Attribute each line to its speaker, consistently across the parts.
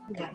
Speaker 1: Yeah.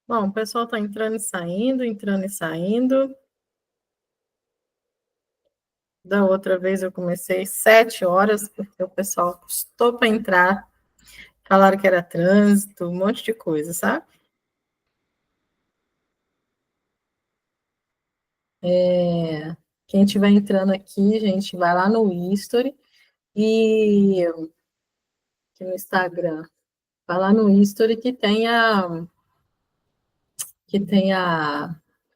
Speaker 1: Bom, o pessoal está entrando e saindo, entrando e saindo. Da outra vez eu comecei 7 horas, porque o pessoal custou para entrar, falaram que era trânsito, um monte de coisa, sabe? Quem estiver entrando aqui, gente, vai lá no History e aqui no Instagram, vai lá no History que tem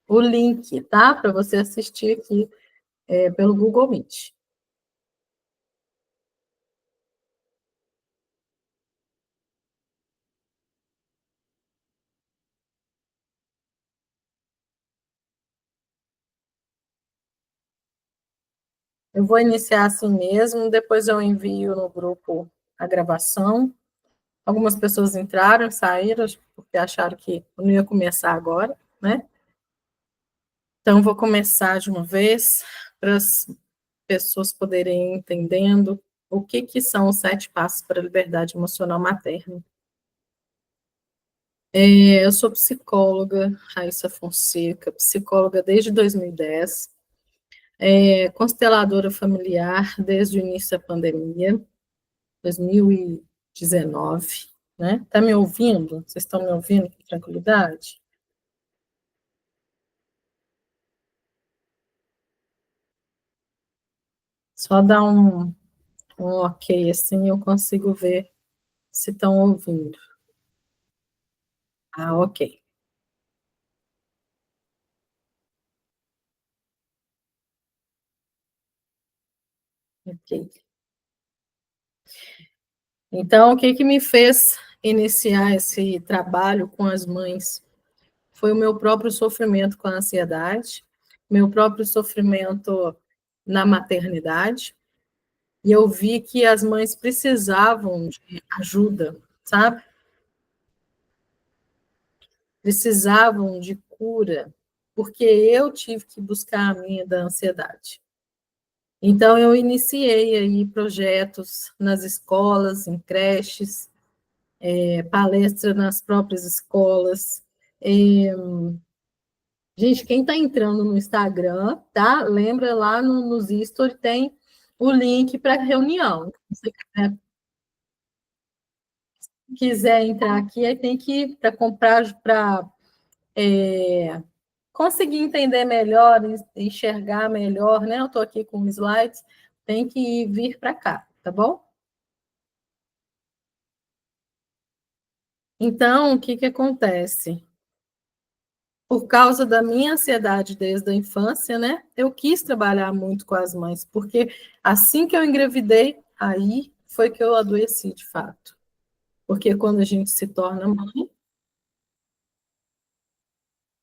Speaker 1: o link, tá? Para você assistir aqui pelo Google Meet. Eu vou iniciar assim mesmo, depois eu envio no grupo a gravação. Algumas pessoas entraram, saíram, porque acharam que não ia começar agora, né? Então, vou começar de uma vez, para as pessoas poderem ir entendendo o que são os 7 passos para a liberdade emocional materna. Eu sou psicóloga, Raíssa Fonseca, psicóloga desde 2010, consteladora familiar desde o início da pandemia, 2019, né? Tá me ouvindo? Vocês estão me ouvindo com tranquilidade? Só dá um ok assim, eu consigo ver se estão ouvindo. Ah, ok, ok. Então, o que que me fez iniciar esse trabalho com as mães foi o meu próprio sofrimento com a ansiedade, meu próprio sofrimento na maternidade, e eu vi que as mães precisavam de ajuda, sabe? Precisavam de cura, porque eu tive que buscar a minha da ansiedade. Então, eu iniciei aí projetos nas escolas, em creches, palestra nas próprias escolas. É, gente, quem está entrando no Instagram, tá? Lembra lá nos stories tem o link para reunião. Se você quiser entrar aqui, aí tem que para comprar para conseguir entender melhor, enxergar melhor, né? Eu estou aqui com slides, tem que vir para cá, tá bom? Então, o que que acontece? Por causa da minha ansiedade desde a infância, né? Eu quis trabalhar muito com as mães, porque assim que eu engravidei, aí foi que eu adoeci de fato. Porque quando a gente se torna mãe,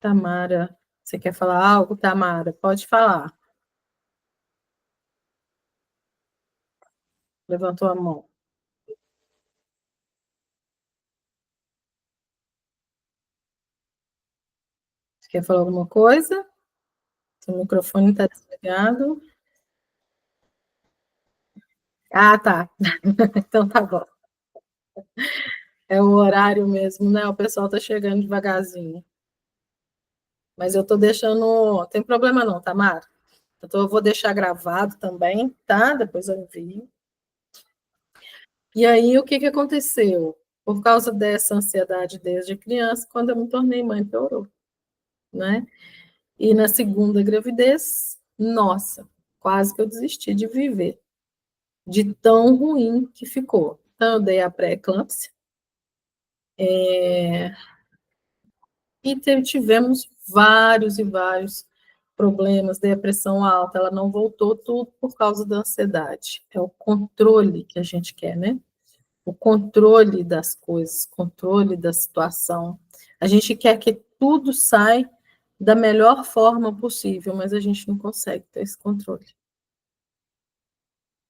Speaker 1: Tamara, você quer falar algo, Tamara? Pode falar. Levantou a mão. Você quer falar alguma coisa? Seu microfone está desligado. Ah, tá. Então tá bom. É o horário mesmo, né? O pessoal tá chegando devagarzinho. Mas eu tô deixando. Não tem problema não, Tamara. Então, eu vou deixar gravado também, tá? Depois eu envio. E aí, o que que aconteceu? Por causa dessa ansiedade desde criança, quando eu me tornei mãe, piorou, né? E na segunda gravidez, nossa, quase que eu desisti de viver, de tão ruim que ficou. Então, eu dei a pré-eclâmpsia, e tivemos vários e vários problemas, depressão alta, ela não voltou, tudo por causa da ansiedade. É o controle que a gente quer, né? O controle das coisas, controle da situação. A gente quer que tudo saia da melhor forma possível, mas a gente não consegue ter esse controle,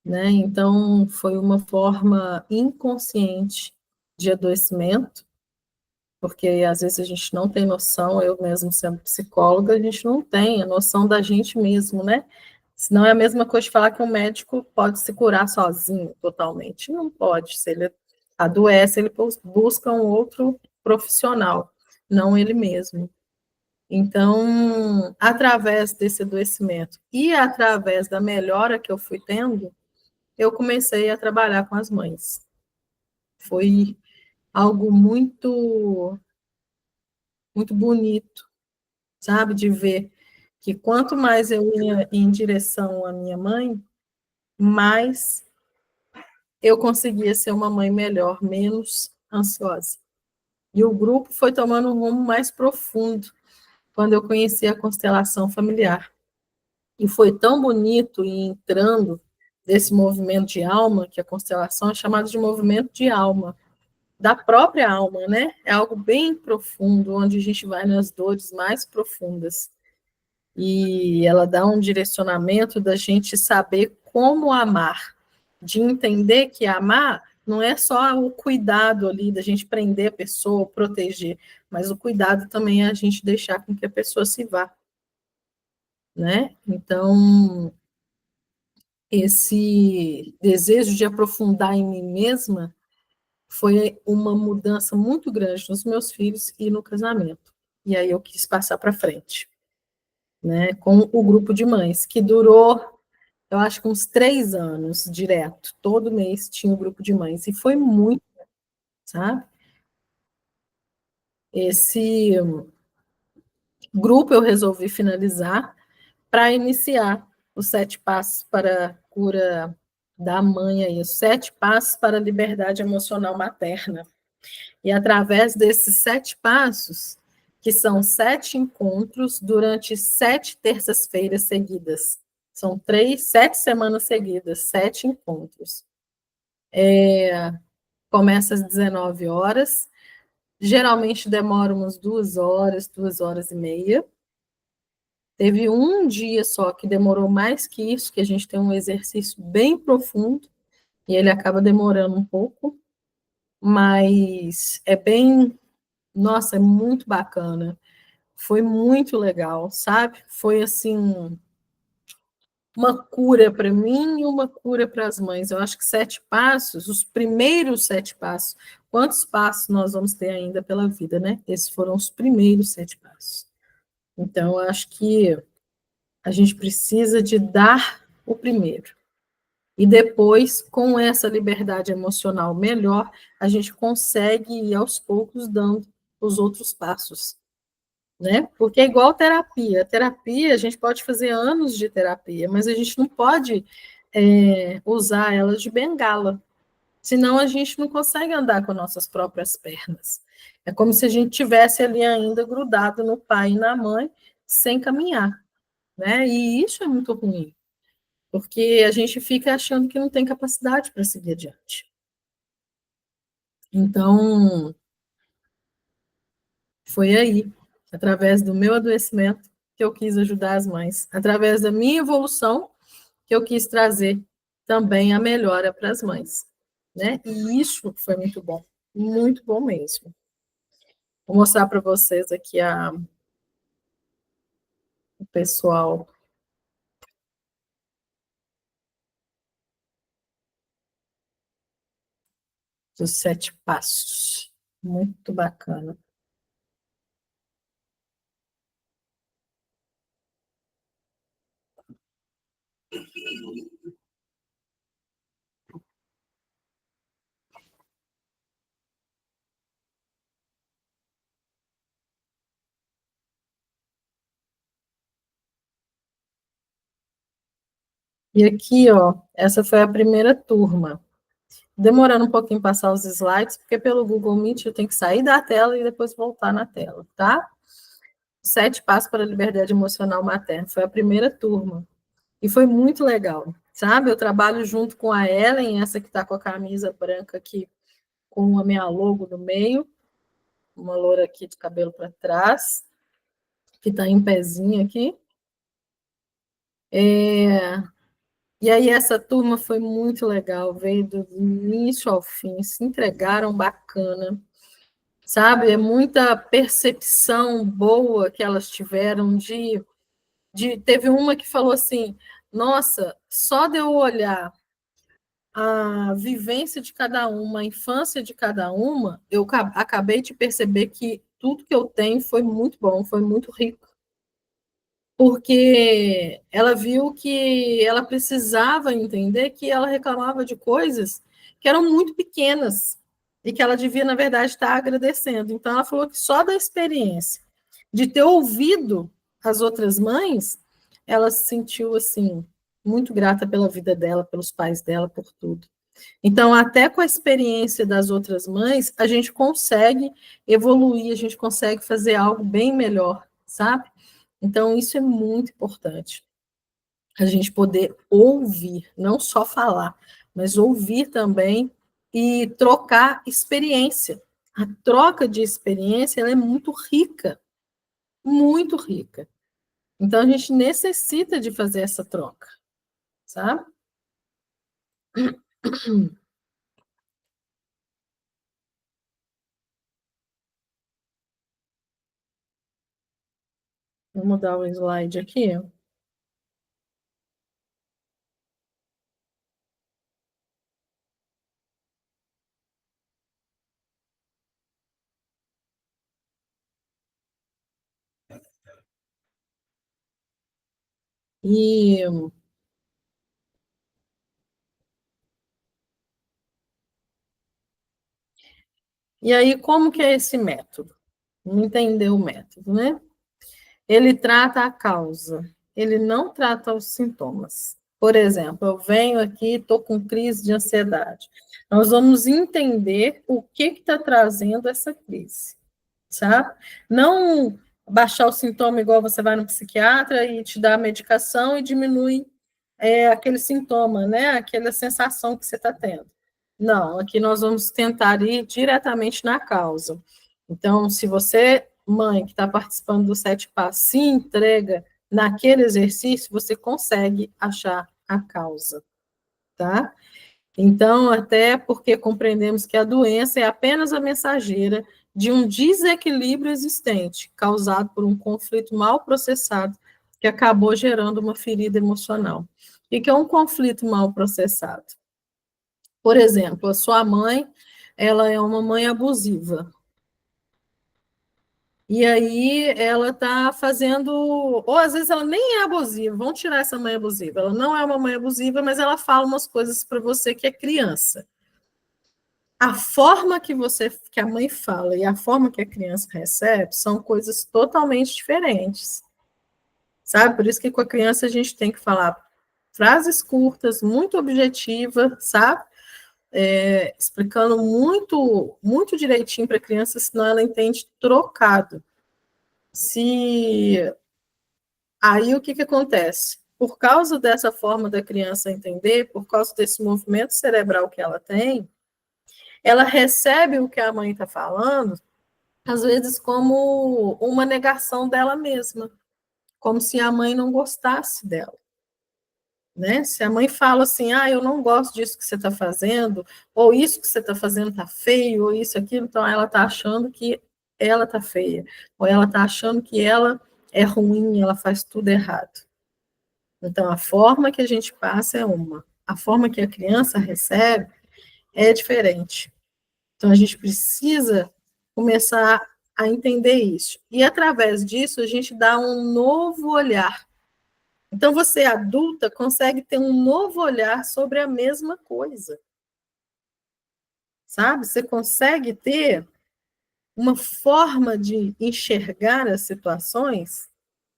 Speaker 1: né? Então, foi uma forma inconsciente de adoecimento, porque às vezes a gente não tem noção, eu mesmo sendo psicóloga, a gente não tem a noção da gente mesmo, né? Senão é a mesma coisa de falar que um médico pode se curar sozinho totalmente. Não pode. Se ele adoece, ele busca um outro profissional. não ele mesmo. Então, através desse adoecimento e através da melhora que eu fui tendo, eu comecei a trabalhar com as mães. Foi algo muito bonito, sabe, de ver que quanto mais eu ia em direção à minha mãe, mais eu conseguia ser uma mãe melhor, menos ansiosa. E o grupo foi tomando um rumo mais profundo quando eu conheci a constelação familiar. E foi tão bonito ir entrando desse movimento de alma, que a constelação é chamada de movimento de alma, da própria alma, né? É algo bem profundo, onde a gente vai nas dores mais profundas. E ela dá um direcionamento da gente saber como amar, de entender que amar não é só o cuidado ali da gente prender a pessoa, proteger, mas o cuidado também é a gente deixar com que a pessoa se vá, né? Então, esse desejo de aprofundar em mim mesma foi uma mudança muito grande nos meus filhos e no casamento. E aí eu quis passar para frente, né? Com o grupo de mães, que durou, eu acho que uns 3 anos direto. Todo mês tinha um grupo de mães. E foi muito, sabe? Esse grupo eu resolvi finalizar para iniciar os 7 passos para a cura da mãe, aí, os 7 passos para a liberdade emocional materna. E através desses 7 passos, que são 7 encontros durante 7 terças-feiras seguidas. São 7 semanas seguidas, 7 encontros. Começa às 19 horas, geralmente demora umas 2 horas, 2 horas e meia. Teve um dia só que demorou mais que isso, que a gente tem um exercício bem profundo, e ele acaba demorando um pouco, mas é bem, nossa, é muito bacana. Foi muito legal, sabe? Foi assim uma cura para mim e uma cura para as mães. Eu acho que 7 passos, os primeiros 7 passos, quantos passos nós vamos ter ainda pela vida, né? Esses foram os primeiros 7 passos. Então, eu acho que a gente precisa de dar o primeiro. E depois, com essa liberdade emocional melhor, a gente consegue ir aos poucos dando os outros passos, né? Porque é igual terapia. Terapia, a gente pode fazer anos de terapia, mas a gente não pode usar ela de bengala, senão a gente não consegue andar com nossas próprias pernas. É como se a gente tivesse ali ainda grudado no pai e na mãe, sem caminhar, né? E isso é muito ruim, porque a gente fica achando que não tem capacidade para seguir adiante. Então, foi aí, através do meu adoecimento, que eu quis ajudar as mães, através da minha evolução, que eu quis trazer também a melhora para as mães, né? E isso foi muito bom mesmo. Vou mostrar para vocês aqui o pessoal dos 7 passos. Muito bacana. E aqui, ó, essa foi a primeira turma. Demorando um pouquinho passar os slides, porque pelo Google Meet eu tenho que sair da tela e depois voltar na tela, tá? 7 passos para a liberdade emocional materna. Foi a primeira turma. E foi muito legal, sabe? Eu trabalho junto com a Ellen, essa que está com a camisa branca aqui, com a minha logo no meio, uma loura aqui de cabelo para trás, que está em pezinho aqui. E aí essa turma foi muito legal, veio do início ao fim, se entregaram bacana, sabe? É muita percepção boa que elas tiveram teve uma que falou assim, nossa, só de eu olhar a vivência de cada uma, a infância de cada uma, eu acabei de perceber que tudo que eu tenho foi muito bom, foi muito rico, porque ela viu que ela precisava entender que ela reclamava de coisas que eram muito pequenas e que ela devia, na verdade, estar agradecendo. Então, ela falou que só da experiência de ter ouvido as outras mães, ela se sentiu assim muito grata pela vida dela, pelos pais dela, por tudo. Então, até com a experiência das outras mães, a gente consegue evoluir, a gente consegue fazer algo bem melhor, sabe? Então, isso é muito importante. A gente poder ouvir, não só falar, mas ouvir também e trocar experiência. A troca de experiência ela é muito rica, muito rica. Então, a gente necessita de fazer essa troca, sabe? Vou mudar o slide aqui. E, e aí, como que é esse método? Não entender o método, né? Ele trata a causa, ele não trata os sintomas. Por exemplo, eu venho aqui, estou com crise de ansiedade. Nós vamos entender o que está trazendo essa crise, sabe? Não baixar o sintoma igual você vai no psiquiatra e te dá a medicação e diminui aquele sintoma, né? Aquela sensação que você está tendo. Não, aqui nós vamos tentar ir diretamente na causa. Então, se você, mãe, que está participando do Sete Passos, se entrega naquele exercício, você consegue achar a causa, tá? Então, até porque compreendemos que a doença é apenas a mensageira de um desequilíbrio existente, causado por um conflito mal processado, que acabou gerando uma ferida emocional. O que é um conflito mal processado? Por exemplo, a sua mãe, ela é uma mãe abusiva. E aí ela está fazendo, ou às vezes ela nem é abusiva, vamos tirar essa mãe abusiva. Ela não é uma mãe abusiva, mas ela fala umas coisas para você que é criança. A forma que que a mãe fala e a forma que a criança recebe são coisas totalmente diferentes. Sabe? Por isso que com a criança a gente tem que falar frases curtas, muito objetivas, sabe? Explicando muito direitinho para a criança, senão ela entende trocado. Se Aí o que, que acontece? Por causa dessa forma da criança entender, por causa desse movimento cerebral que ela tem, ela recebe o que a mãe está falando, às vezes como uma negação dela mesma, como se a mãe não gostasse dela. Né? Se a mãe fala assim, eu não gosto disso que você está fazendo, ou isso que você está fazendo está feio, ou isso, aquilo, então ela está achando que ela está feia, ou ela está achando que ela é ruim, ela faz tudo errado. Então, a forma que a gente passa é uma, a forma que a criança recebe é diferente. Então, a gente precisa começar a entender isso. E, através disso, a gente dá um novo olhar. Então, você, adulta, consegue ter um novo olhar sobre a mesma coisa. Sabe? Você consegue ter uma forma de enxergar as situações,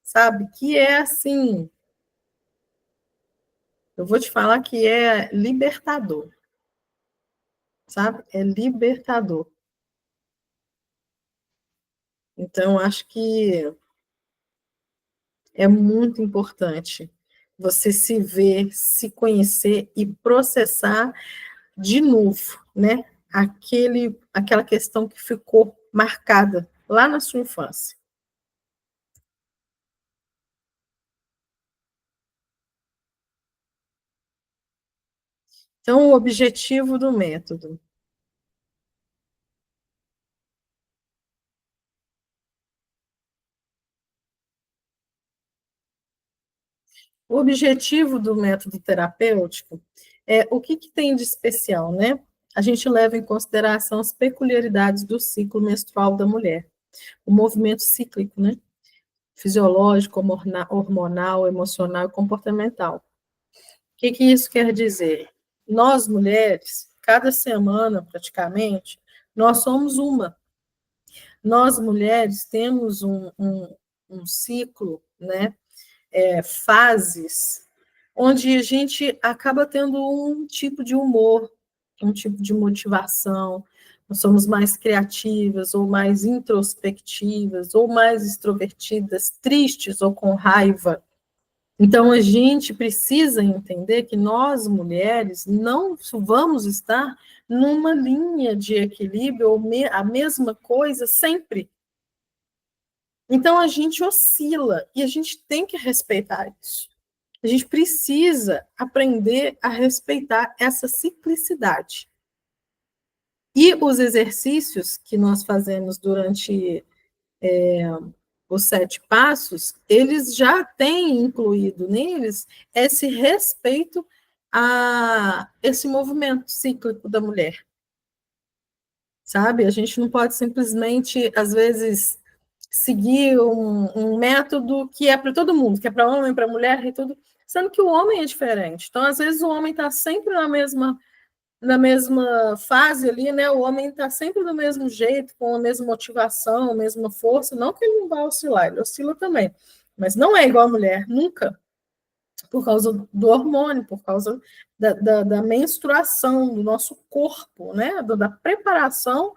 Speaker 1: sabe? Que é assim, eu vou te falar que é libertador, sabe? É libertador. Então, acho que é muito importante você se ver, se conhecer e processar de novo, né? Aquela questão que ficou marcada lá na sua infância. Então, o objetivo do método. O objetivo do método terapêutico é o que, que tem de especial, né? A gente leva em consideração as peculiaridades do ciclo menstrual da mulher. o movimento cíclico, né? Fisiológico, hormonal, emocional e comportamental. O que isso quer dizer? Nós, mulheres, cada semana, praticamente, nós somos uma. Nós, mulheres, temos um ciclo, né? Fases, onde a gente acaba tendo um tipo de humor, um tipo de motivação, nós somos mais criativas, ou mais introspectivas, ou mais extrovertidas, tristes ou com raiva. Então, a gente precisa entender que nós, mulheres, não vamos estar numa linha de equilíbrio, ou a mesma coisa sempre. Então, a gente oscila, e a gente tem que respeitar isso. A gente precisa aprender a respeitar essa ciclicidade. E os exercícios que nós fazemos durante os 7 passos, eles já têm incluído neles esse respeito a esse movimento cíclico da mulher, sabe? A gente não pode simplesmente, às vezes, seguir um método que é para todo mundo, que é para homem, para mulher e tudo, sendo que o homem é diferente. Então, às vezes, o homem está sempre na mesma fase ali, né? O homem está sempre do mesmo jeito, com a mesma motivação, a mesma força. Não que ele não vá oscilar, ele oscila também. Mas não é igual a mulher, nunca. Por causa do hormônio, por causa da menstruação do nosso corpo, né? Da preparação.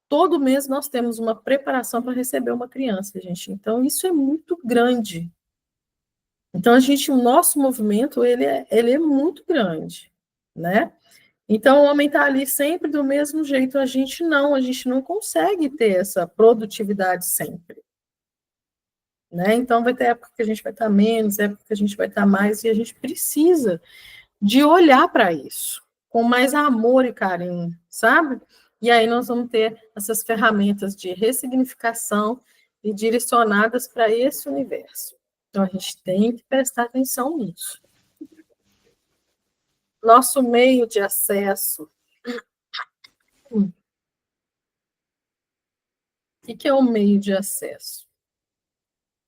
Speaker 1: Todo mês nós temos uma preparação para receber uma criança, gente. Então, isso é muito grande. Então, o nosso movimento, ele é muito grande, né? Então, o homem está ali sempre do mesmo jeito, a gente não consegue ter essa produtividade sempre, né? Então, vai ter época que a gente vai estar menos, época que a gente vai estar mais, e a gente precisa de olhar para isso com mais amor e carinho, sabe? E aí nós vamos ter essas ferramentas de ressignificação e direcionadas para esse universo. Então, a gente tem que prestar atenção nisso. Nosso meio de acesso. O que é o meio de acesso?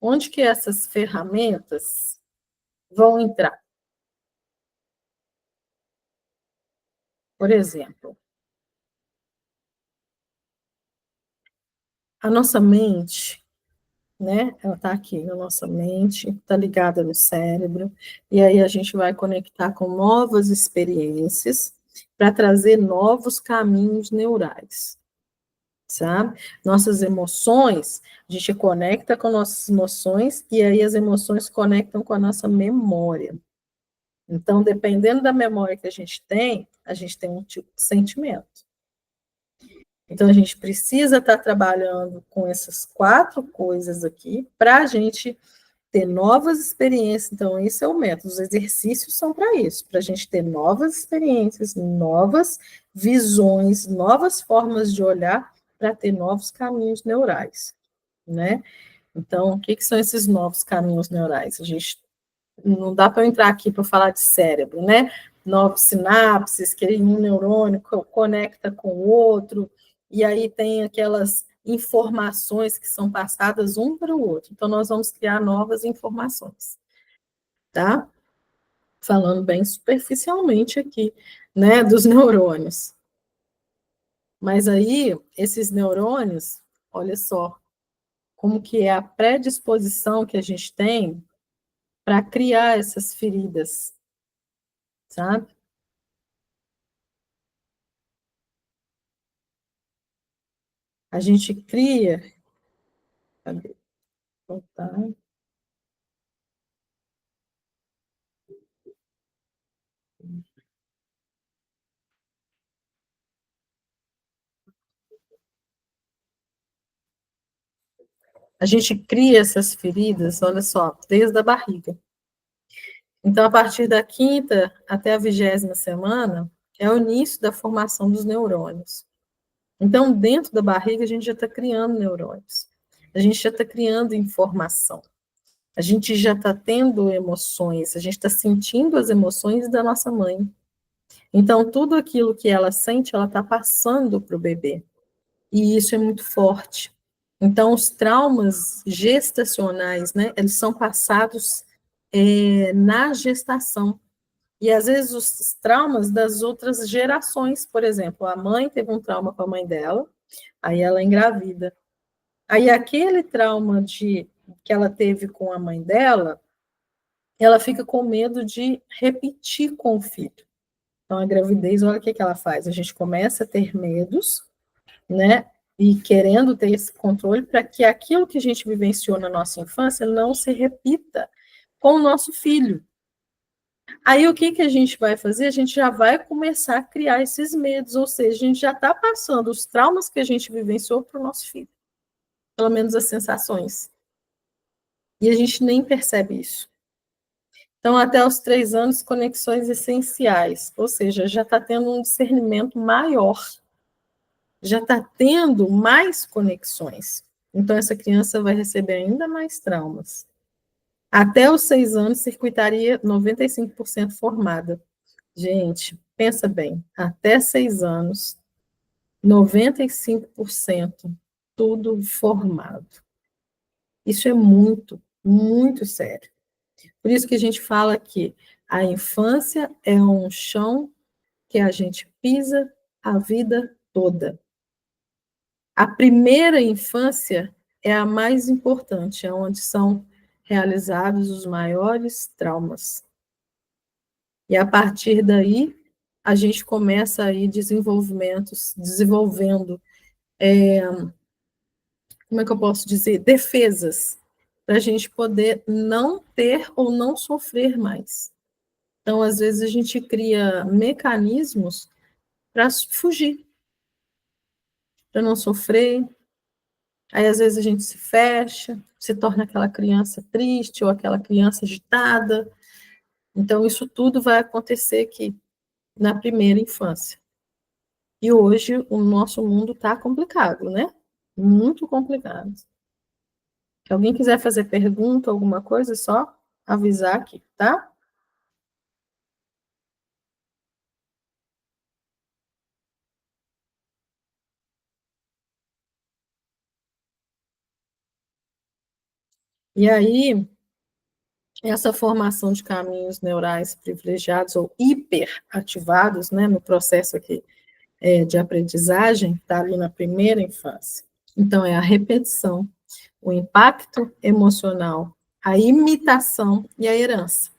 Speaker 1: Onde que essas ferramentas vão entrar? Por exemplo, a nossa mente, né? Ela está aqui na nossa mente, está ligada no cérebro, e aí a gente vai conectar com novas experiências para trazer novos caminhos neurais, sabe? Nossas emoções, a gente conecta com nossas emoções, e aí as emoções conectam com a nossa memória. Então, dependendo da memória que a gente tem um tipo de sentimento. Então, a gente precisa estar trabalhando com essas 4 coisas aqui para a gente ter novas experiências. Então, esse é o método. Os exercícios são para isso, para a gente ter novas experiências, novas visões, novas formas de olhar para ter novos caminhos neurais, né? Então, o que são esses novos caminhos neurais? A gente não dá para eu entrar aqui para falar de cérebro, né? Novos sinapses, que um neurônio conecta com o outro, e aí tem aquelas informações que são passadas um para o outro. Então, nós vamos criar novas informações, tá? Falando bem superficialmente aqui, né, dos neurônios. Mas aí, esses neurônios, olha só, como que é a predisposição que a gente tem para criar essas feridas, sabe? A gente cria. Cadê? Voltar. A gente cria essas feridas, olha só, desde a barriga. Então, a partir da quinta até a 20ª semana, é o início da formação dos neurônios. Então, dentro da barriga, a gente já está criando neurônios. A gente já está criando informação. A gente já está tendo emoções, a gente está sentindo as emoções da nossa mãe. Então, tudo aquilo que ela sente, ela está passando para o bebê. E isso é muito forte. Então, os traumas gestacionais, né, eles são passados na gestação. E, às vezes, os traumas das outras gerações, por exemplo, a mãe teve um trauma com a mãe dela, aí ela engravida. Aí, aquele trauma que ela teve com a mãe dela, ela fica com medo de repetir com o filho. Então, a gravidez, olha o que ela faz. A gente começa a ter medos, né? E querendo ter esse controle para que aquilo que a gente vivenciou na nossa infância não se repita com o nosso filho. Aí o que a gente vai fazer? A gente já vai começar a criar esses medos, ou seja, a gente já está passando os traumas que a gente vivenciou para o nosso filho, pelo menos as sensações. E a gente nem percebe isso. Então, até os 3 anos, conexões essenciais, ou seja, já está tendo um discernimento maior, já está tendo mais conexões. Então, essa criança vai receber ainda mais traumas. Até os 6 anos, circuitaria 95% formada. Gente, pensa bem, até 6 anos, 95% tudo formado. Isso é muito, muito sério. Por isso que a gente fala que a infância é um chão que a gente pisa a vida toda. A primeira infância é a mais importante, é onde são realizados os maiores traumas. E a partir daí, a gente começa aí desenvolvendo, como é que eu posso dizer, defesas, para a gente poder não ter ou não sofrer mais. Então, às vezes, a gente cria mecanismos para fugir, para não sofrer. Aí, às vezes, a gente se fecha, se torna aquela criança triste ou aquela criança agitada. Então, isso tudo vai acontecer aqui, na primeira infância. E hoje o nosso mundo está complicado, né? Muito complicado. Se alguém quiser fazer pergunta, alguma coisa, é só avisar aqui, tá? E aí, essa formação de caminhos neurais privilegiados ou hiperativados, né, no processo aqui de aprendizagem, está ali na primeira infância. Então, é a repetição, o impacto emocional, a imitação e a herança.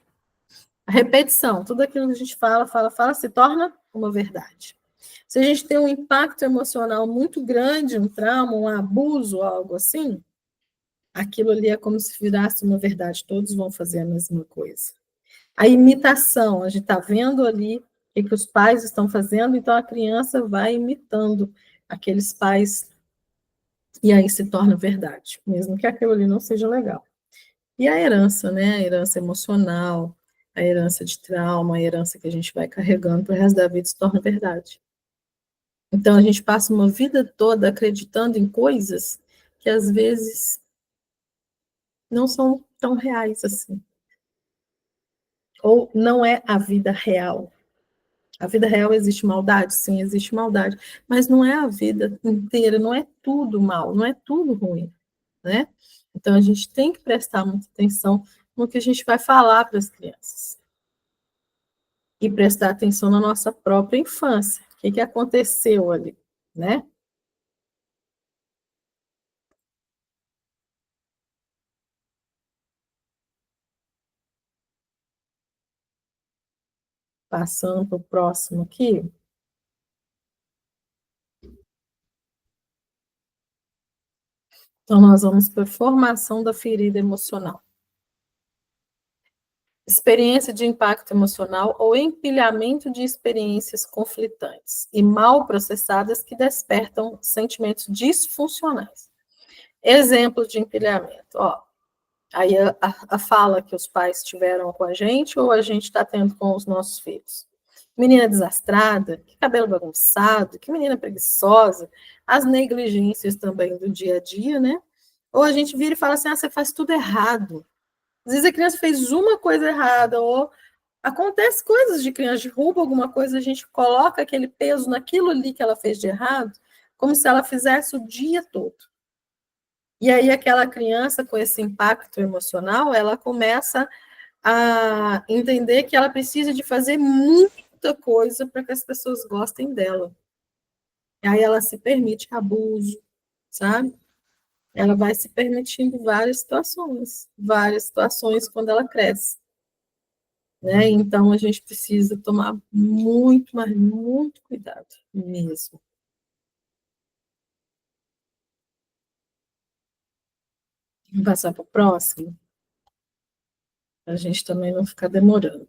Speaker 1: A repetição, tudo aquilo que a gente fala, se torna uma verdade. Se a gente tem um impacto emocional muito grande, um trauma, um abuso, algo assim, aquilo ali é como se virasse uma verdade, todos vão fazer a mesma coisa. A imitação, a gente está vendo ali o que os pais estão fazendo, então a criança vai imitando aqueles pais e aí se torna verdade, mesmo que aquilo ali não seja legal. E a herança, né? A herança emocional, a herança de trauma, a herança que a gente vai carregando para o resto da vida se torna verdade. Então a gente passa uma vida toda acreditando em coisas que às vezes não são tão reais assim. Ou não é a vida real. A vida real existe maldade? Sim, existe maldade. Mas não é a vida inteira, não é tudo mal, não é tudo ruim, né? Então a gente tem que prestar muita atenção no que a gente vai falar para as crianças. E prestar atenção na nossa própria infância. O que aconteceu ali, né? Passando para o próximo aqui. Então, nós vamos para a formação da ferida emocional. Experiência de impacto emocional ou empilhamento de experiências conflitantes e mal processadas que despertam sentimentos disfuncionais. Exemplos de empilhamento, ó. Aí a fala que os pais tiveram com a gente ou a gente está tendo com os nossos filhos. Menina desastrada, que cabelo bagunçado, que menina preguiçosa, as negligências também do dia a dia, né? Ou a gente vira e fala assim, ah, você faz tudo errado. Às vezes a criança fez uma coisa errada, ou acontece coisas de criança, derruba alguma coisa, a gente coloca aquele peso naquilo ali que ela fez de errado, como se ela fizesse o dia todo. E aí aquela criança com esse impacto emocional, ela começa a entender que ela precisa de fazer muita coisa para que as pessoas gostem dela. E aí ela se permite abuso, sabe? Ela vai se permitindo várias situações quando ela cresce, né? Então a gente precisa tomar muito, mas muito cuidado mesmo. Vamos passar para o próximo, para a gente também não ficar demorando.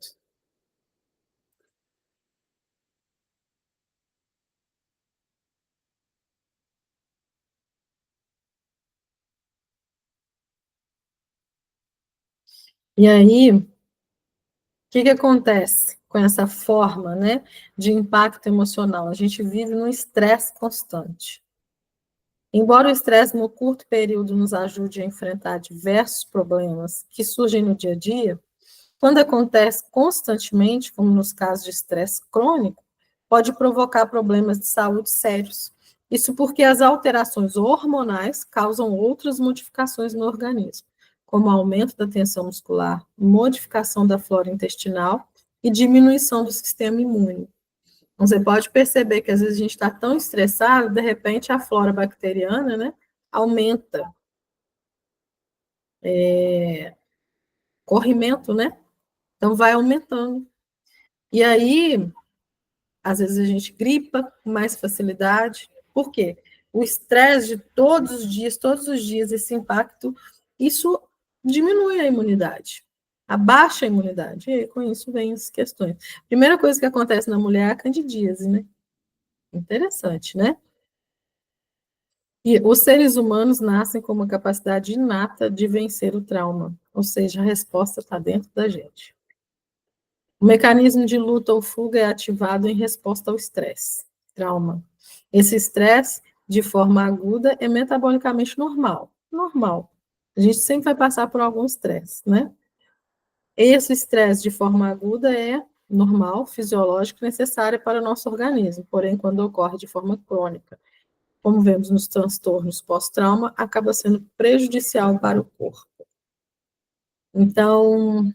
Speaker 1: E aí, o que acontece com essa forma, né, de impacto emocional? A gente vive num estresse constante. Embora o estresse no curto período nos ajude a enfrentar diversos problemas que surgem no dia a dia, quando acontece constantemente, como nos casos de estresse crônico, pode provocar problemas de saúde sérios. Isso porque as alterações hormonais causam outras modificações no organismo, como aumento da tensão muscular, modificação da flora intestinal e diminuição do sistema imune. Então, você pode perceber que às vezes a gente está tão estressado, de repente a flora bacteriana, né, aumenta, corrimento, né? Então vai aumentando. E aí, às vezes a gente gripa com mais facilidade. Por quê? O estresse de todos os dias, esse impacto, isso diminui a imunidade, abaixa a imunidade. E aí, com isso vem as questões. Primeira coisa que acontece na mulher é a candidíase, né? Interessante, né? E os seres humanos nascem com uma capacidade inata de vencer o trauma, ou seja, a resposta está dentro da gente. O mecanismo de luta ou fuga é ativado em resposta ao estresse, trauma. Esse estresse, de forma aguda, é metabolicamente normal. Normal. A gente sempre vai passar por algum estresse, né? Esse estresse, de forma aguda, é normal, fisiológico, necessário para o nosso organismo. Porém, quando ocorre de forma crônica, como vemos nos transtornos pós-trauma, acaba sendo prejudicial para o corpo. Então,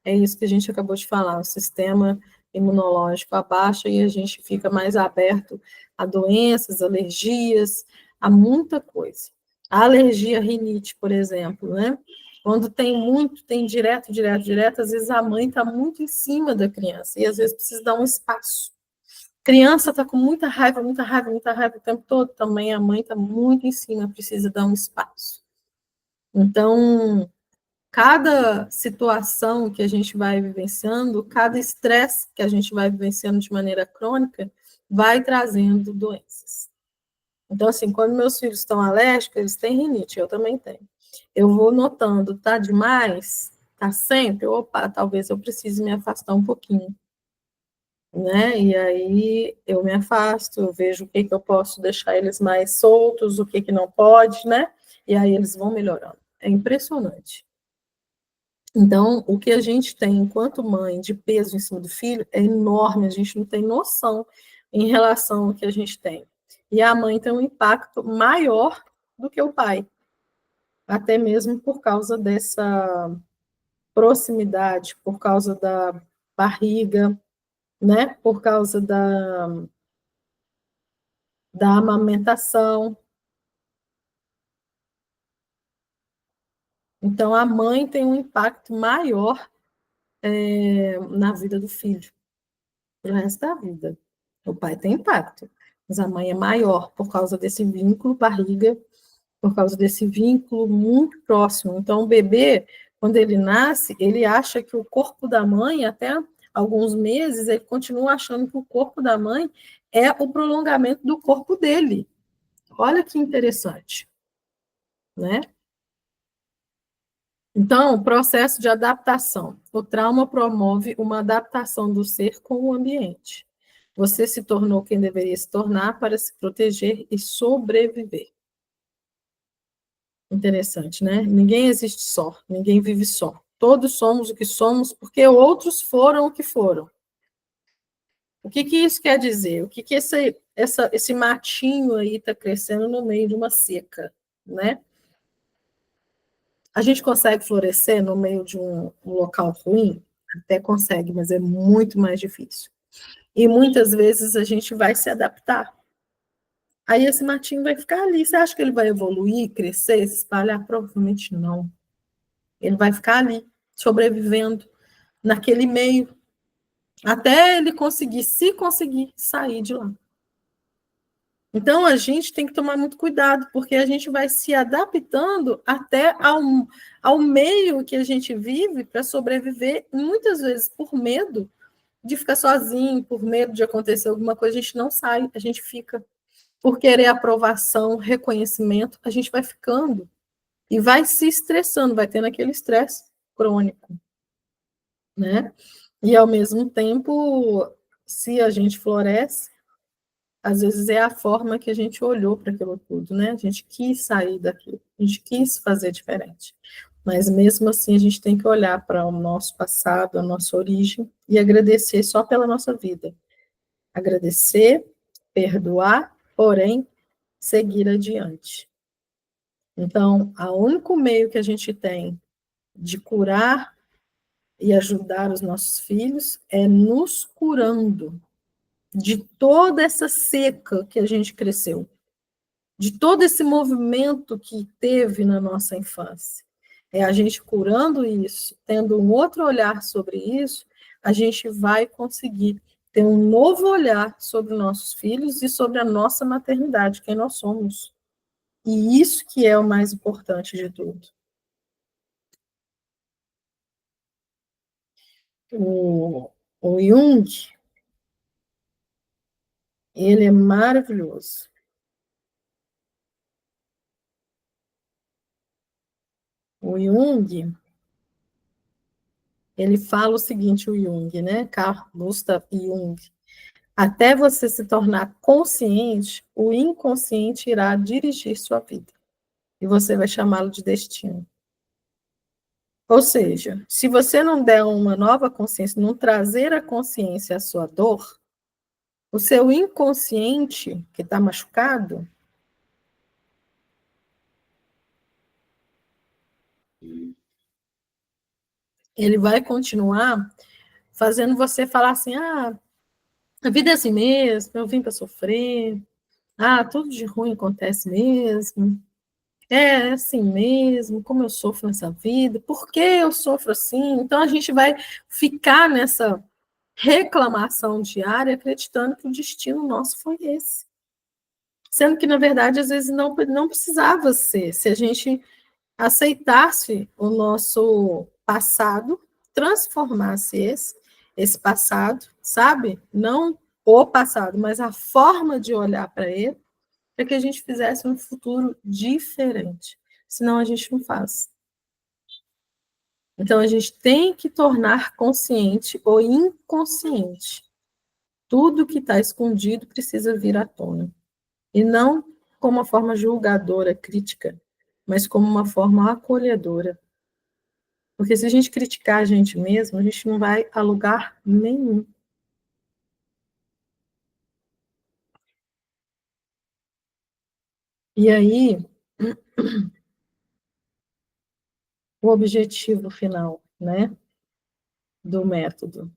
Speaker 1: é isso que a gente acabou de falar, o sistema imunológico abaixa e a gente fica mais aberto a doenças, alergias, a muita coisa. A alergia à rinite, por exemplo, né? Quando tem muito, tem direto, às vezes a mãe está muito em cima da criança e às vezes precisa dar um espaço. Criança está com muita raiva o tempo todo, também a mãe está muito em cima, precisa dar um espaço. Então, cada situação que a gente vai vivenciando, cada estresse que a gente vai vivenciando de maneira crônica, vai trazendo doenças. Então, assim, quando meus filhos estão alérgicos, eles têm rinite, eu também tenho. Eu vou notando, tá demais? Tá sempre? Opa, talvez eu precise me afastar um pouquinho, né? E aí eu me afasto, eu vejo o que eu posso deixar eles mais soltos, o que não pode, né? E aí eles vão melhorando. É impressionante. Então, o que a gente tem enquanto mãe de peso em cima do filho é enorme, a gente não tem noção em relação ao que a gente tem. E a mãe tem um impacto maior do que o pai, até mesmo por causa dessa proximidade, por causa da barriga, né? Por causa da amamentação. Então, a mãe tem um impacto maior na vida do filho, para o resto da vida. O pai tem impacto, mas a mãe é maior por causa desse vínculo barriga, por causa desse vínculo muito próximo. Então, o bebê, quando ele nasce, ele acha que o corpo da mãe, até alguns meses, ele continua achando que o corpo da mãe é o prolongamento do corpo dele. Olha que interessante, né? Então, o processo de adaptação. O trauma promove uma adaptação do ser com o ambiente. Você se tornou quem deveria se tornar para se proteger e sobreviver. Interessante, né? Ninguém existe só, ninguém vive só. Todos somos o que somos porque outros foram o que foram. O que que isso quer dizer? O que que esse matinho aí está crescendo no meio de uma seca, né? A gente consegue florescer no meio de um local ruim? Até consegue, mas é muito mais difícil. E muitas vezes a gente vai se adaptar. Aí esse matinho vai ficar ali. Você acha que ele vai evoluir, crescer, se espalhar? Provavelmente não. Ele vai ficar ali, sobrevivendo naquele meio, até ele conseguir, se conseguir, sair de lá. Então, a gente tem que tomar muito cuidado, porque a gente vai se adaptando até ao meio que a gente vive para sobreviver, muitas vezes por medo de ficar sozinho, por medo de acontecer alguma coisa, a gente não sai, a gente fica. Por querer aprovação, reconhecimento, a gente vai ficando e vai se estressando, vai tendo aquele estresse crônico, né? E, ao mesmo tempo, se a gente floresce, às vezes é a forma que a gente olhou para aquilo tudo, né? A gente quis sair daquilo, a gente quis fazer diferente. Mas, mesmo assim, a gente tem que olhar para o nosso passado, a nossa origem, e agradecer só pela nossa vida. Agradecer, perdoar, porém, seguir adiante. Então, o único meio que a gente tem de curar e ajudar os nossos filhos é nos curando de toda essa seca que a gente cresceu, de todo esse movimento que teve na nossa infância. É a gente curando isso, tendo um outro olhar sobre isso, a gente vai conseguir ter um novo olhar sobre nossos filhos e sobre a nossa maternidade, quem nós somos. E isso que é o mais importante de tudo. O Jung, ele é maravilhoso. O Jung, ele fala o seguinte, o Jung, né? Carl Gustav Jung. Até você se tornar consciente, o inconsciente irá dirigir sua vida. E você vai chamá-lo de destino. Ou seja, se você não der uma nova consciência, não trazer a consciência à sua dor, o seu inconsciente, que está machucado, ele vai continuar fazendo você falar assim, a vida é assim mesmo, eu vim para sofrer, tudo de ruim acontece mesmo, é assim mesmo, como eu sofro nessa vida, por que eu sofro assim? Então a gente vai ficar nessa reclamação diária, acreditando que o destino nosso foi esse. Sendo que, na verdade, às vezes não precisava ser. Se a gente aceitasse o nosso passado, transformasse esse passado, sabe? Não o passado, mas a forma de olhar para ele, para que a gente fizesse um futuro diferente. Senão a gente não faz. Então a gente tem que tornar consciente o inconsciente. Tudo que está escondido precisa vir à tona. E não como uma forma julgadora, crítica, mas como uma forma acolhedora. Porque se a gente criticar a gente mesmo, a gente não vai a lugar nenhum. E aí, o objetivo final, né, do método.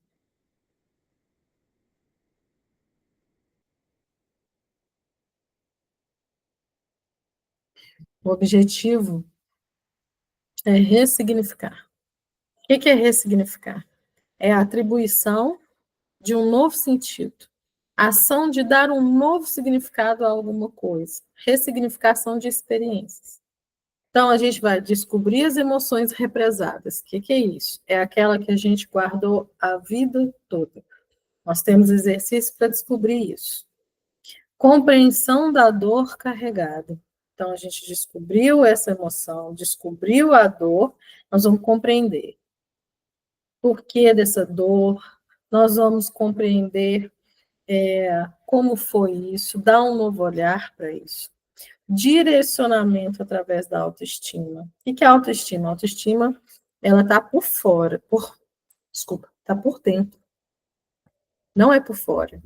Speaker 1: O objetivo é ressignificar. O que é ressignificar? É a atribuição de um novo sentido. A ação de dar um novo significado a alguma coisa. Ressignificação de experiências. Então, a gente vai descobrir as emoções represadas. O que é isso? É aquela que a gente guardou a vida toda. Nós temos exercício para descobrir isso. Compreensão da dor carregada. Então, a gente descobriu essa emoção, descobriu a dor, nós vamos compreender por que dessa dor, nós vamos compreender como foi isso, dar um novo olhar para isso. Direcionamento através da autoestima. O que é autoestima? A autoestima, ela está por fora, desculpa, está por dentro, não é por fora.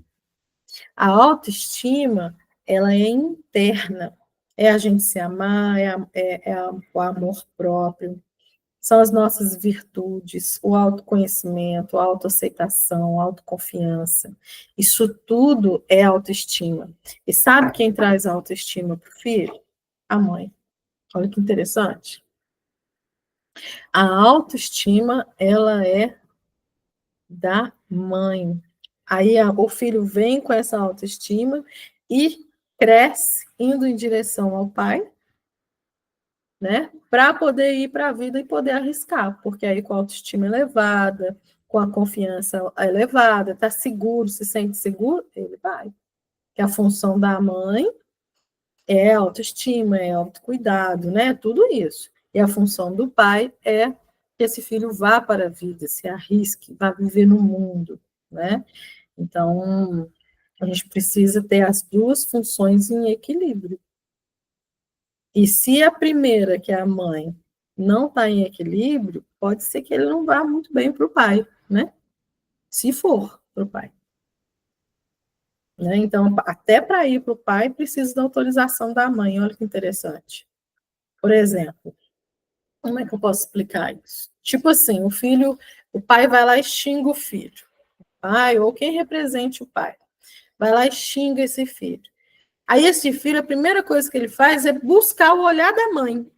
Speaker 1: A autoestima, ela é interna. É a gente se amar, o amor próprio, são as nossas virtudes, o autoconhecimento, a autoaceitação, a autoconfiança. Isso tudo é autoestima. E sabe quem traz a autoestima para o filho? A mãe. Olha que interessante. A autoestima, ela é da mãe. Aí o filho vem com essa autoestima e cresce indo em direção ao pai, né? Para poder ir para a vida e poder arriscar, porque aí com a autoestima elevada, com a confiança elevada, está seguro, se sente seguro, ele vai. Que a função da mãe é autoestima, é autocuidado, né? Tudo isso. E a função do pai é que esse filho vá para a vida, se arrisque, vá viver no mundo, né? Então, a gente precisa ter as duas funções em equilíbrio. E se a primeira, que é a mãe, não está em equilíbrio, pode ser que ele não vá muito bem para o pai, né? Se for para o pai. Né? Então, até para ir para o pai, precisa da autorização da mãe. Olha que interessante. Por exemplo, como é que eu posso explicar isso? Tipo assim, o pai vai lá e xinga o filho. Pai, ou quem represente o pai, vai lá e xinga esse filho. Aí esse filho, a primeira coisa que ele faz é buscar o olhar da mãe,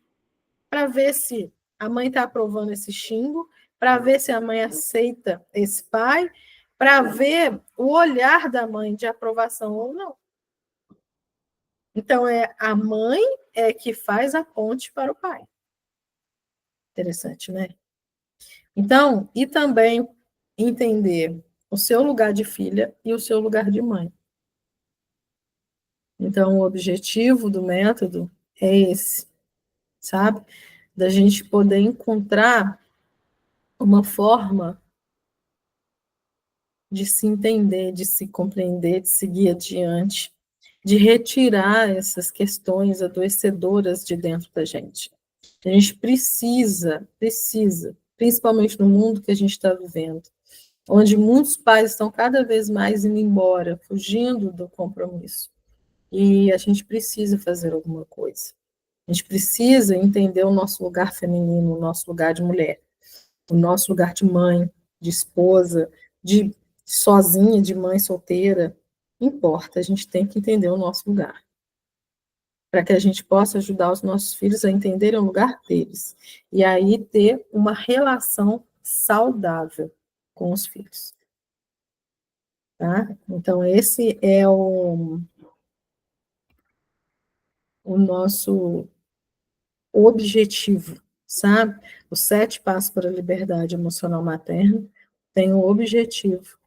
Speaker 1: para ver se a mãe está aprovando esse xingo, para ver se a mãe aceita esse pai, para ver o olhar da mãe de aprovação ou não. Então, a mãe é que faz a ponte para o pai. Interessante, né? Então, e também entender o seu lugar de filha e o seu lugar de mãe. Então, o objetivo do método é esse, sabe? Da gente poder encontrar uma forma de se entender, de se compreender, de seguir adiante, de retirar essas questões adoecedoras de dentro da gente. A gente precisa, principalmente no mundo que a gente está vivendo, onde muitos pais estão cada vez mais indo embora, fugindo do compromisso. E a gente precisa fazer alguma coisa. A gente precisa entender o nosso lugar feminino, o nosso lugar de mulher, o nosso lugar de mãe, de esposa, de sozinha, de mãe solteira. Não importa, a gente tem que entender o nosso lugar, para que a gente possa ajudar os nossos filhos a entenderem o lugar deles. E aí ter uma relação saudável com os filhos. Tá? Então, esse é o nosso objetivo, sabe? Os 7 passos para a liberdade emocional materna tem o objetivo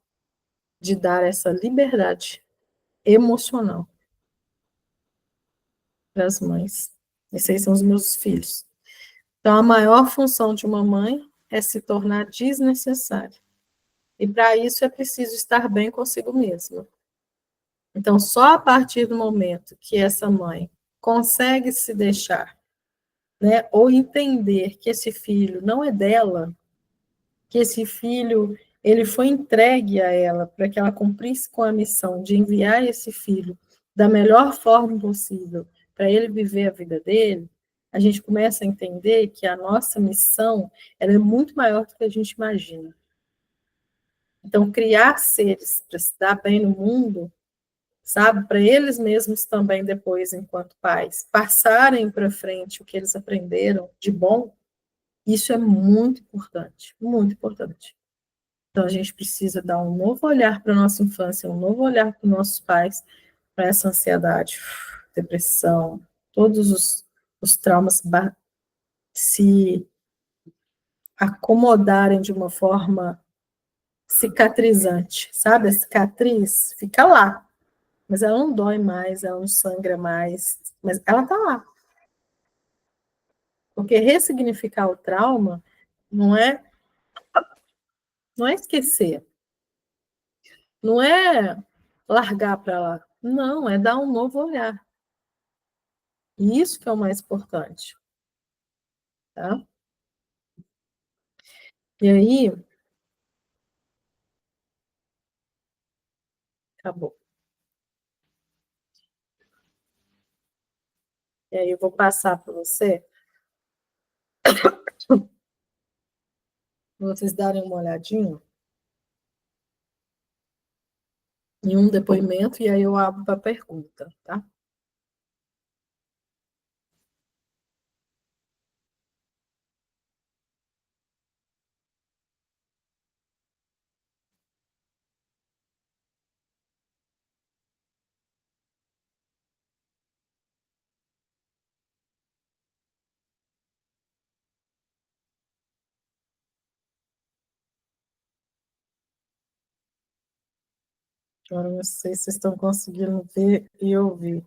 Speaker 1: de dar essa liberdade emocional para as mães. Esses são os meus filhos. Então, a maior função de uma mãe é se tornar desnecessária. E para isso é preciso estar bem consigo mesma. Então, só a partir do momento que essa mãe consegue se deixar, né, ou entender que esse filho não é dela, que esse filho ele foi entregue a ela para que ela cumprisse com a missão de enviar esse filho da melhor forma possível para ele viver a vida dele, a gente começa a entender que a nossa missão ela é muito maior do que a gente imagina. Então, criar seres para se dar bem no mundo, sabe, para eles mesmos também depois, enquanto pais, passarem para frente o que eles aprenderam de bom, isso é muito importante, muito importante. Então, a gente precisa dar um novo olhar para a nossa infância, um novo olhar para os nossos pais, para essa ansiedade, depressão, todos os traumas se acomodarem de uma forma cicatrizante, sabe? A cicatriz fica lá, mas ela não dói mais, ela não sangra mais, mas ela está lá. Porque ressignificar o trauma não é, não é esquecer, não é largar para lá, não, é dar um novo olhar. E isso que é o mais importante, tá? E aí, acabou. E aí eu vou passar para você, para vocês darem uma olhadinha em um depoimento, e aí eu abro para pergunta, tá? Agora não sei se vocês estão conseguindo ver e ouvir.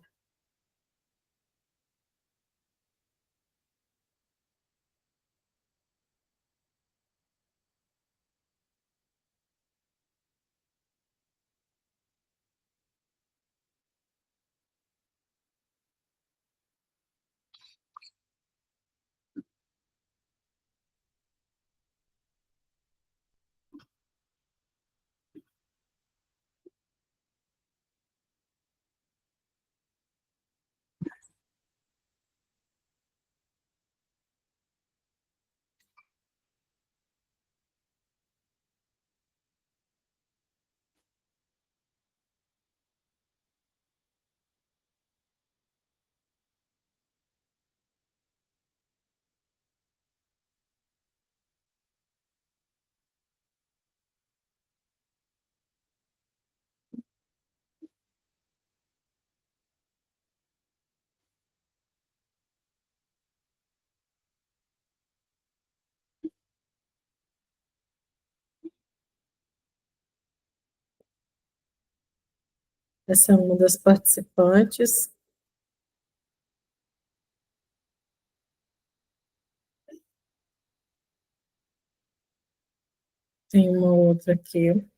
Speaker 1: Essa é uma das participantes. Tem uma outra aqui.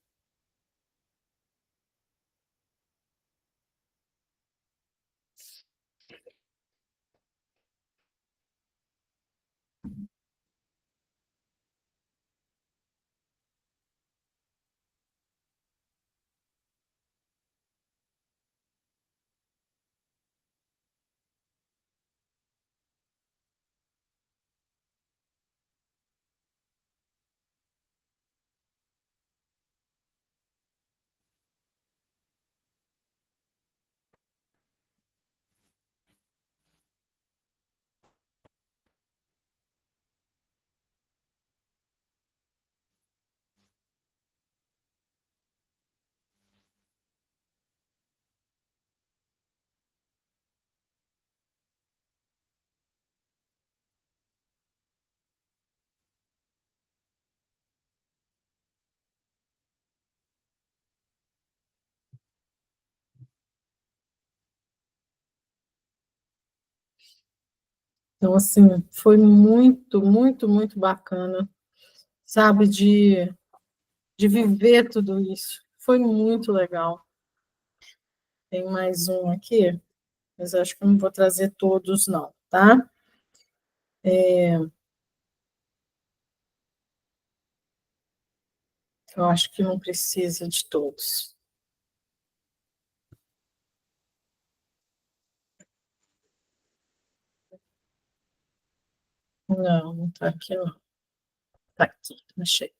Speaker 1: Então, assim, foi muito, muito, muito bacana, sabe, de viver tudo isso. Foi muito legal. Tem mais um aqui, mas acho que eu não vou trazer todos, não, tá? Eu acho que não precisa de todos. Não, não está aqui, não. Está aqui, achei.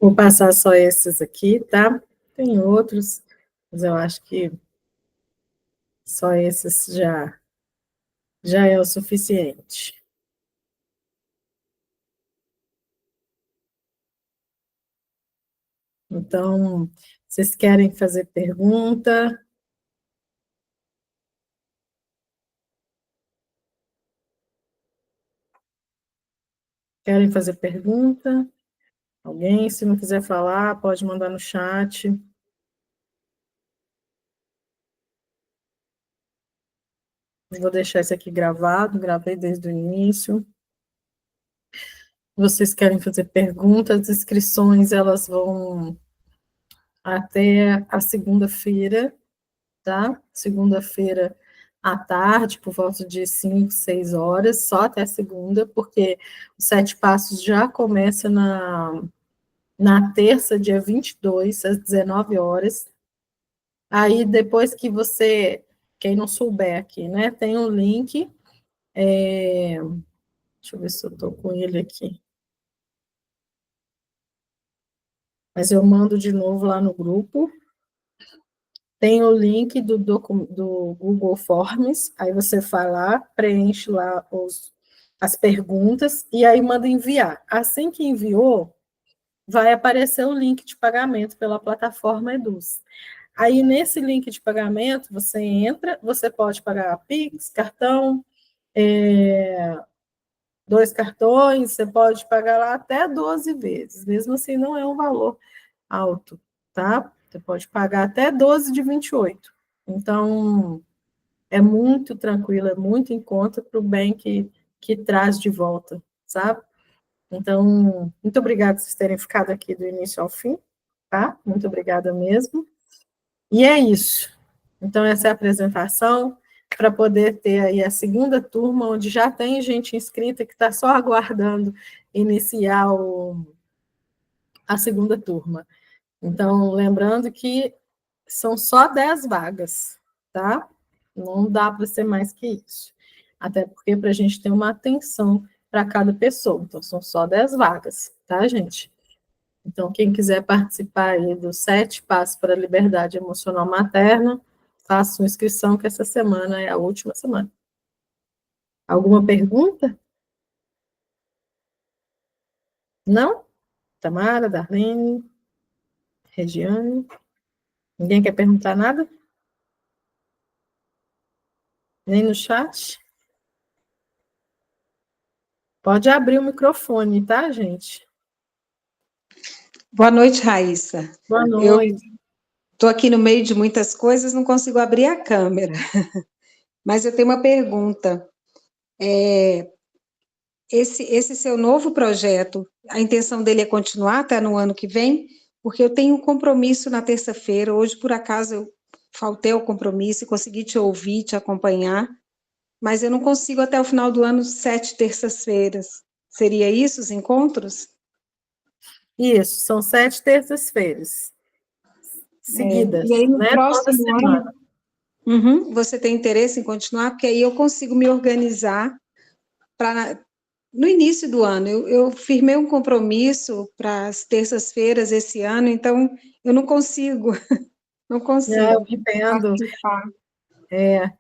Speaker 1: Vou passar só esses aqui, tá? Tem outros, mas eu acho que só esses já é o suficiente. Então, vocês querem fazer pergunta? Querem fazer pergunta? Alguém? Se não quiser falar, pode mandar no chat. Vou deixar isso aqui gravado, gravei desde o início. Vocês querem fazer perguntas? As inscrições, elas vão até a segunda-feira, tá? Segunda-feira à tarde, por volta de 5, 6 horas, só até segunda, porque os 7 passos já começa na terça, dia 22, às 19 horas. Aí, depois que você, quem não souber aqui, né, tem um link, deixa eu ver se eu estou com ele aqui, mas eu mando de novo lá no grupo. Tem o link do Google Forms, aí você vai lá, preenche lá as perguntas e aí manda enviar. Assim que enviou, vai aparecer o link de pagamento pela plataforma Eduz. Aí, nesse link de pagamento, você entra, você pode pagar Pix, cartão, 2 cartões, você pode pagar lá até 12 vezes. Mesmo assim, não é um valor alto, tá? Você pode pagar até 12 de 28. Então, é muito tranquilo, é muito em conta para o bem que traz de volta, sabe? Então, muito obrigada por vocês terem ficado aqui do início ao fim, tá? Muito obrigada mesmo. E é isso. Então, essa é a apresentação para poder ter aí a segunda turma, onde já tem gente inscrita que está só aguardando iniciar a segunda turma. Então, lembrando que são só 10 vagas, tá? Não dá para ser mais que isso. Até porque para a gente ter uma atenção para cada pessoa. Então, são só 10 vagas, tá, gente? Então, quem quiser participar aí dos 7 Passos para a Liberdade Emocional Materna, faça sua inscrição, que essa semana é a última semana. Alguma pergunta? Não? Tamara, Darlene, Regiane? Ninguém quer perguntar nada? Nem no chat? Pode abrir o microfone, tá, gente?
Speaker 2: Boa noite, Raíssa.
Speaker 1: Boa noite.
Speaker 2: Estou aqui no meio de muitas coisas, não consigo abrir a câmera. Mas eu tenho uma pergunta. Esse seu novo projeto, a intenção dele é continuar até no ano que vem? Porque eu tenho um compromisso na terça-feira. Hoje, por acaso, eu faltei ao compromisso e consegui te ouvir, te acompanhar. Mas eu não consigo até o final do ano 7 terças-feiras. Seria isso, os encontros?
Speaker 1: Isso, são 7 terças-feiras seguidas,
Speaker 2: E aí, no
Speaker 1: né? Toda
Speaker 2: próximo ano,
Speaker 1: semana.
Speaker 2: você tem interesse em continuar? Porque aí eu consigo me organizar para no início do ano. Eu firmei um compromisso para as terças-feiras esse ano, então eu não consigo, não
Speaker 1: Eu
Speaker 2: consigo
Speaker 1: entendo,
Speaker 2: participar.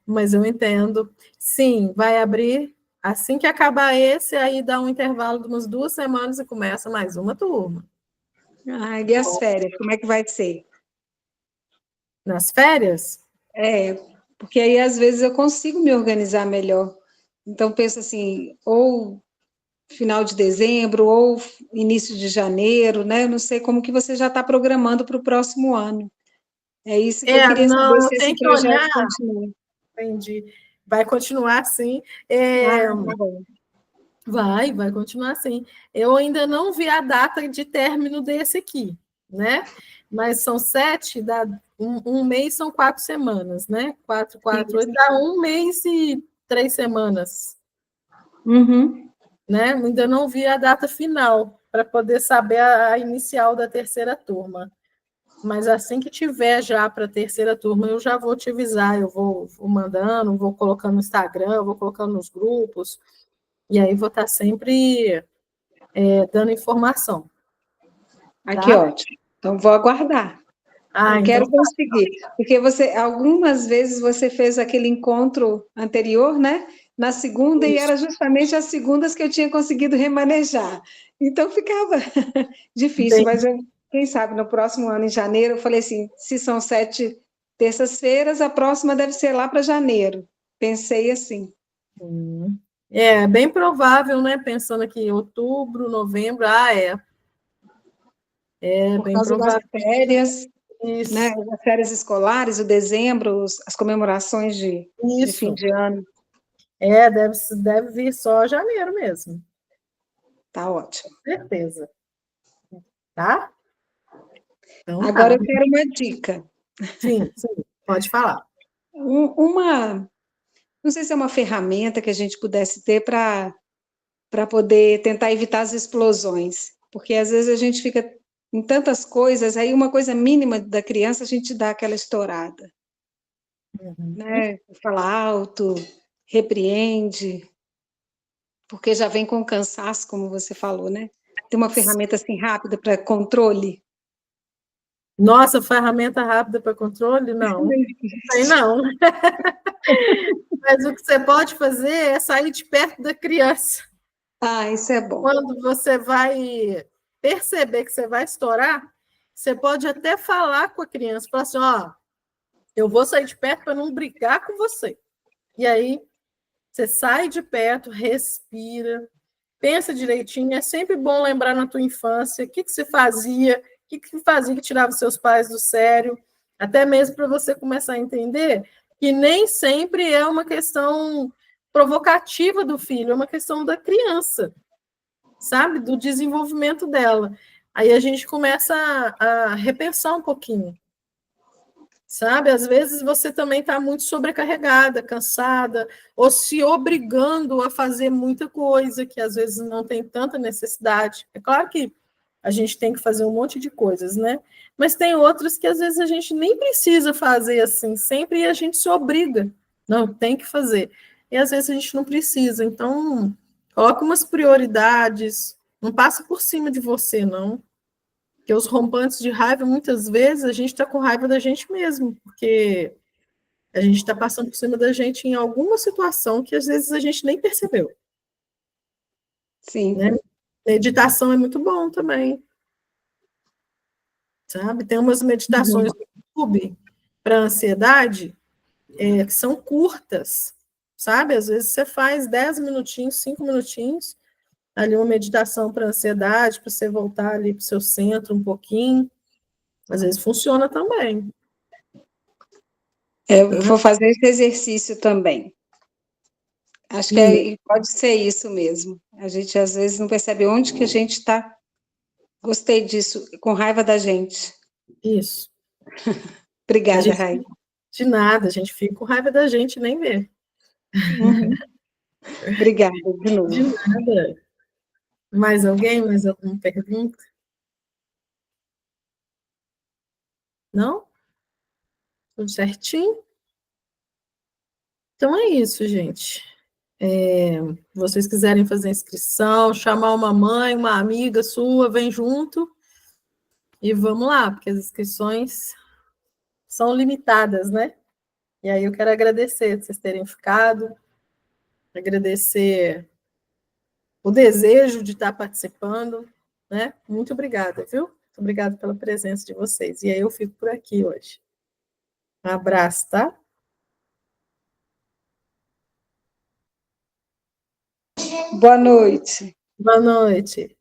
Speaker 1: mas eu entendo. Sim, vai abrir assim que acabar esse, aí dá um intervalo de umas 2 semanas e começa mais uma turma.
Speaker 2: Ah, e as férias, como é que vai ser?
Speaker 1: Nas férias?
Speaker 2: Porque aí às vezes eu consigo me organizar melhor. Então penso assim, ou final de dezembro, ou início de janeiro, né? Eu não sei como que você já está programando para o próximo ano. É isso que eu queria saber,
Speaker 1: Não,
Speaker 2: se esse
Speaker 1: tem que
Speaker 2: projeto
Speaker 1: olhar.
Speaker 2: continua.
Speaker 1: Entendi. Vai continuar assim.
Speaker 2: Ah, tá bom.
Speaker 1: Vai continuar assim. Eu ainda não vi a data de término desse aqui, né? Mas são 7, dá um mês são 4 semanas, né? 4, 4, 8, dá 1 mês e 3 semanas,
Speaker 2: Uhum.
Speaker 1: né? Ainda não vi a data final para poder saber a inicial da terceira turma. Mas assim que tiver já para a terceira turma, eu já vou te avisar, eu vou mandando, vou colocando no Instagram, vou colocando nos grupos, e aí vou estar sempre dando informação.
Speaker 2: Que
Speaker 1: tá?
Speaker 2: ótimo. Então, vou aguardar.
Speaker 1: Ah,
Speaker 2: Eu
Speaker 1: então
Speaker 2: quero conseguir, porque algumas vezes você fez aquele encontro anterior, né? Na segunda, e
Speaker 1: isso.
Speaker 2: era justamente as segundas que eu tinha conseguido remanejar. Então ficava difícil, mas quem sabe no próximo ano, em janeiro, eu falei assim: se são 7 terças-feiras, a próxima deve ser lá para janeiro. Pensei assim.
Speaker 1: É bem provável, né? Pensando aqui em outubro, novembro, é
Speaker 2: Por
Speaker 1: bem
Speaker 2: causa das
Speaker 1: provável
Speaker 2: férias, né?
Speaker 1: isso.
Speaker 2: As férias escolares, o dezembro, as comemorações de fim
Speaker 1: Isso.
Speaker 2: de ano.
Speaker 1: Deve vir só janeiro mesmo,
Speaker 2: Tá ótimo.
Speaker 1: certeza, tá? Então
Speaker 2: Agora
Speaker 1: tá.
Speaker 2: eu quero uma dica.
Speaker 1: Sim, pode falar.
Speaker 2: Uma, não sei se é uma ferramenta que a gente pudesse ter para poder tentar evitar as explosões, porque às vezes a gente fica em tantas coisas, aí uma coisa mínima da criança a gente dá aquela estourada, né? Fala alto, repreende, porque já vem com cansaço, como você falou, né? Tem uma ferramenta assim rápida para controle?
Speaker 1: Nossa, ferramenta rápida para controle? Não, tem não. Mas o que você pode fazer é sair de perto da criança.
Speaker 2: Ah, isso é bom.
Speaker 1: Quando você vai perceber que você vai estourar, você pode até falar com a criança, falar assim, ó, eu vou sair de perto para não brigar com você. E aí, você sai de perto, respira, pensa direitinho. É sempre bom lembrar na tua infância o que você fazia, que fazia que tirava seus pais do sério, até mesmo para você começar a entender que nem sempre é uma questão provocativa do filho, é uma questão da criança, sabe? Do desenvolvimento dela. Aí a gente começa a repensar um pouquinho, sabe? Às vezes você também está muito sobrecarregada, cansada, ou se obrigando a fazer muita coisa que às vezes não tem tanta necessidade. É claro que a gente tem que fazer um monte de coisas, né? Mas tem outras que às vezes a gente nem precisa fazer assim, sempre a gente se obriga. Não, tem que fazer. E às vezes a gente não precisa. Então, coloca umas prioridades, não passa por cima de você, não. Porque os rompantes de raiva, muitas vezes, a gente está com raiva da gente mesmo, porque a gente está passando por cima da gente em alguma situação que às vezes a gente nem percebeu.
Speaker 2: Sim.
Speaker 1: Né? Meditação é muito bom também, sabe? Tem umas meditações no YouTube para ansiedade que são curtas, sabe? Às vezes você faz 10 minutinhos, 5 minutinhos, ali uma meditação para ansiedade, para você voltar ali para o seu centro um pouquinho. Às vezes funciona também.
Speaker 2: Eu vou fazer esse exercício também. Acho que pode ser isso mesmo. A gente às vezes não percebe onde que a gente está. Gostei disso, com raiva da gente.
Speaker 1: Isso.
Speaker 2: Obrigada, Rai.
Speaker 1: De nada, a gente fica com raiva da gente e nem vê.
Speaker 2: Uhum. Obrigada, de novo.
Speaker 1: De nada. Mais alguém? Mais alguma pergunta? Não? Tudo certinho? Então é isso, gente. Vocês quiserem fazer inscrição, chamar uma mãe, uma amiga sua, vem junto e vamos lá, porque as inscrições são limitadas, né? E aí eu quero agradecer vocês terem ficado, agradecer o desejo de estar participando, né? Muito obrigada, viu? Muito obrigada pela presença de vocês. E aí eu fico por aqui hoje. Um abraço, tá?
Speaker 2: Boa noite.
Speaker 1: Boa noite.